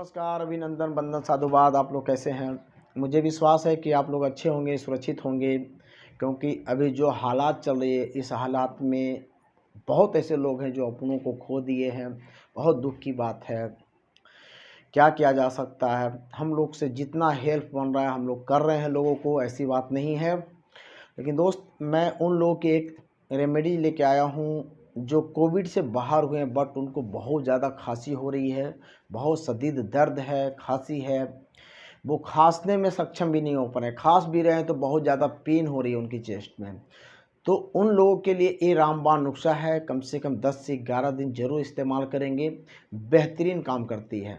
नमस्कार, अभिनंदन, वंदन, साधुवाद। आप लोग कैसे हैं? मुझे विश्वास है कि आप लोग अच्छे होंगे, सुरक्षित होंगे, क्योंकि अभी जो हालात चल रही है, इस हालात में बहुत ऐसे लोग हैं जो अपनों को खो दिए हैं। बहुत दुख की बात है। क्या किया जा सकता है? हम लोग से जितना हेल्प बन रहा है हम लोग कर रहे हैं लोगों को, ऐसी बात नहीं है। लेकिन दोस्त, मैं उन लोगों की एक रेमेडी लेके आया हूँ जो कोविड से बाहर हुए हैं, बट उनको बहुत ज़्यादा खांसी हो रही है, बहुत शदीद दर्द है, खांसी है, वो खांसने में सक्षम भी नहीं हो पा रहे हैं, खांस भी रहे हैं तो बहुत ज़्यादा पेन हो रही है उनकी चेस्ट में। तो उन लोगों के लिए ये रामबाण नुस्खा है, कम से कम 10 से 11 दिन जरूर इस्तेमाल करेंगे, बेहतरीन काम करती है।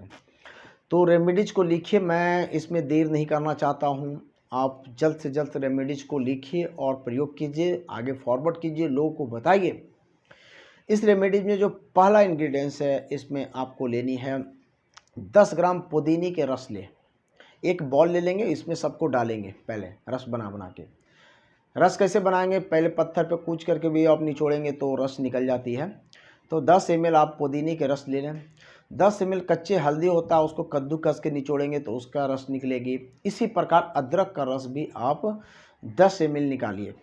तो रेमेडीज़ को लिखिए, मैं इसमें देर नहीं करना चाहता हूँ। आप जल्द से जल्द रेमेडीज़ को लिखिए और प्रयोग कीजिए, आगे फॉरवर्ड कीजिए, लोगों को बताइए। इस रेमेडीज़ में जो पहला इंग्रेडिएंट्स है, इसमें आपको लेनी है 10 ग्राम पुदीने के रस ले। एक बॉल ले लेंगे, इसमें सबको डालेंगे, पहले रस बना के। रस कैसे बनाएंगे? पहले पत्थर पे कूच करके भी आप निचोड़ेंगे तो रस निकल जाती है। तो 10 ml आप पुदीने के रस ले लें। 10 ml कच्चे हल्दी होता है, उसको कद्दूकस के निचोड़ेंगे तो उसका रस निकलेगी। इसी प्रकार अदरक का रस भी आप 10 ml निकालिए।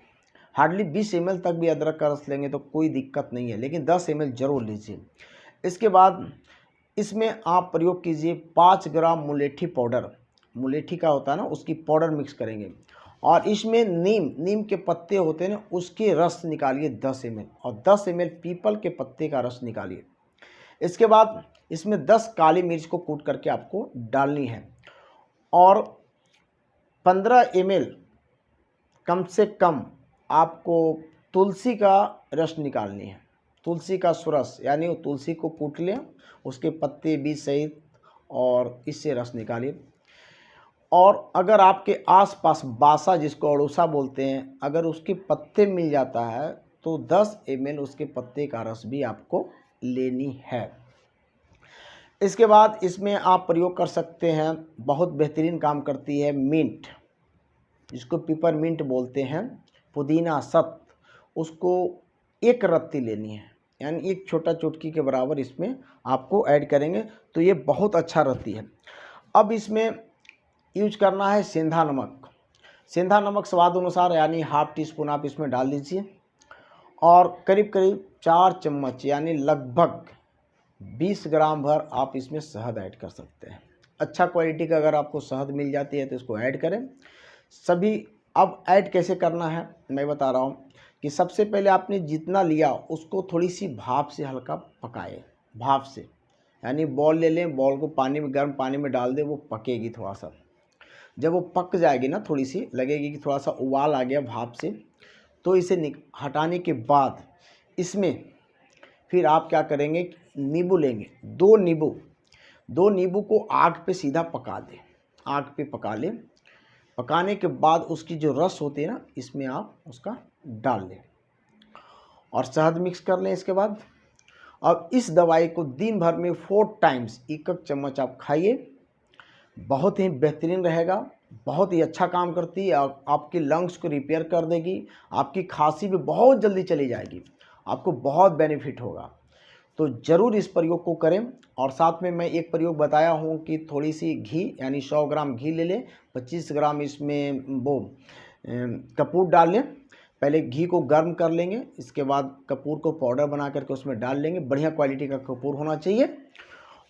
हार्डली 20 ml तक भी अदरक का रस लेंगे तो कोई दिक्कत नहीं है, लेकिन 10 ml ज़रूर लीजिए। इसके बाद इसमें आप प्रयोग कीजिए 5 ग्राम मुलेठी पाउडर। मुलेठी का होता है ना, उसकी पाउडर मिक्स करेंगे। और इसमें नीम के पत्ते होते हैं ना, उसके रस निकालिए 10 ml, और 10 ml पीपल के पत्ते का रस निकालिए। इसके बाद इसमें 10 काली मिर्च को कूट करके आपको डालनी है, और 15 ml कम से कम आपको तुलसी का रस निकालनी है। तुलसी का सुरस, यानी तुलसी को कूट लें, उसके पत्ते बीज सहित, और इससे रस निकालिए। और अगर आपके आसपास बासा, जिसको अड़ूसा बोलते हैं, अगर उसके पत्ते मिल जाता है तो 10 ml उसके पत्ते का रस भी आपको लेनी है। इसके बाद इसमें आप प्रयोग कर सकते हैं, बहुत बेहतरीन काम करती है, मिंट, जिसको पिपर मिंट बोलते हैं, पुदीना सत, उसको एक रत्ती लेनी है, यानी एक छोटा चुटकी के बराबर इसमें आपको ऐड करेंगे तो ये बहुत अच्छा रत्ती है। अब इसमें यूज करना है सेंधा नमक। सेंधा नमक स्वाद अनुसार, यानी ½ टीस्पून आप इसमें डाल दीजिए, और करीब करीब 4 चम्मच यानी लगभग 20 ग्राम भर आप इसमें शहद ऐड कर सकते हैं। अच्छा क्वालिटी का अगर आपको शहद मिल जाती है तो इसको ऐड करें सभी। अब ऐड कैसे करना है मैं बता रहा हूँ कि सबसे पहले आपने जितना लिया उसको थोड़ी सी भाप से हल्का पकाए, भाप से, यानी बॉल ले लें, बॉल को पानी में, गर्म पानी में डाल दें, वो पकेगी थोड़ा सा। जब वो पक जाएगी ना, थोड़ी सी लगेगी कि थोड़ा सा उबाल आ गया भाप से, तो इसे हटाने के बाद इसमें फिर आप क्या करेंगे, नींबू लेंगे, 2 नींबू को आग पे सीधा पका दें, आग पे पका लें। पकाने के बाद उसकी जो रस होती है ना, इसमें आप उसका डाल लें और शहद मिक्स कर लें। इसके बाद अब इस दवाई को दिन भर में 4 टाइम्स 1 चम्मच आप खाइए, बहुत ही बेहतरीन रहेगा, बहुत ही अच्छा काम करती है। आपके लंग्स को रिपेयर कर देगी, आपकी खांसी भी बहुत जल्दी चली जाएगी, आपको बहुत बेनिफिट होगा। तो ज़रूर इस प्रयोग को करें। और साथ में मैं एक प्रयोग बताया हूँ कि थोड़ी सी घी, यानी 100 ग्राम घी ले लें, 25 ग्राम इसमें वो कपूर डाल लें। पहले घी को गर्म कर लेंगे, इसके बाद कपूर को पाउडर बना करके उसमें डाल लेंगे, बढ़िया क्वालिटी का कपूर होना चाहिए,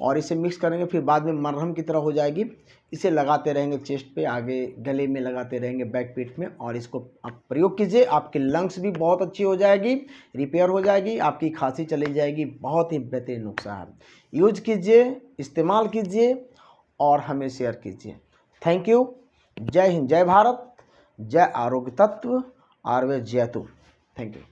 और इसे मिक्स करेंगे। फिर बाद में मरहम की तरह हो जाएगी। इसे लगाते रहेंगे चेस्ट पे, आगे गले में लगाते रहेंगे, बैक पीठ में, और इसको आप प्रयोग कीजिए। आपके लंग्स भी बहुत अच्छी हो जाएगी, रिपेयर हो जाएगी, आपकी खांसी चली जाएगी। बहुत ही बेहतरीन नुस्खा है, यूज कीजिए, इस्तेमाल कीजिए और हमें शेयर कीजिए। Thank you. जय हिंद, जय भारत, जय आरोग्य तत्व, आयुर्वेद जयतु। Thank you.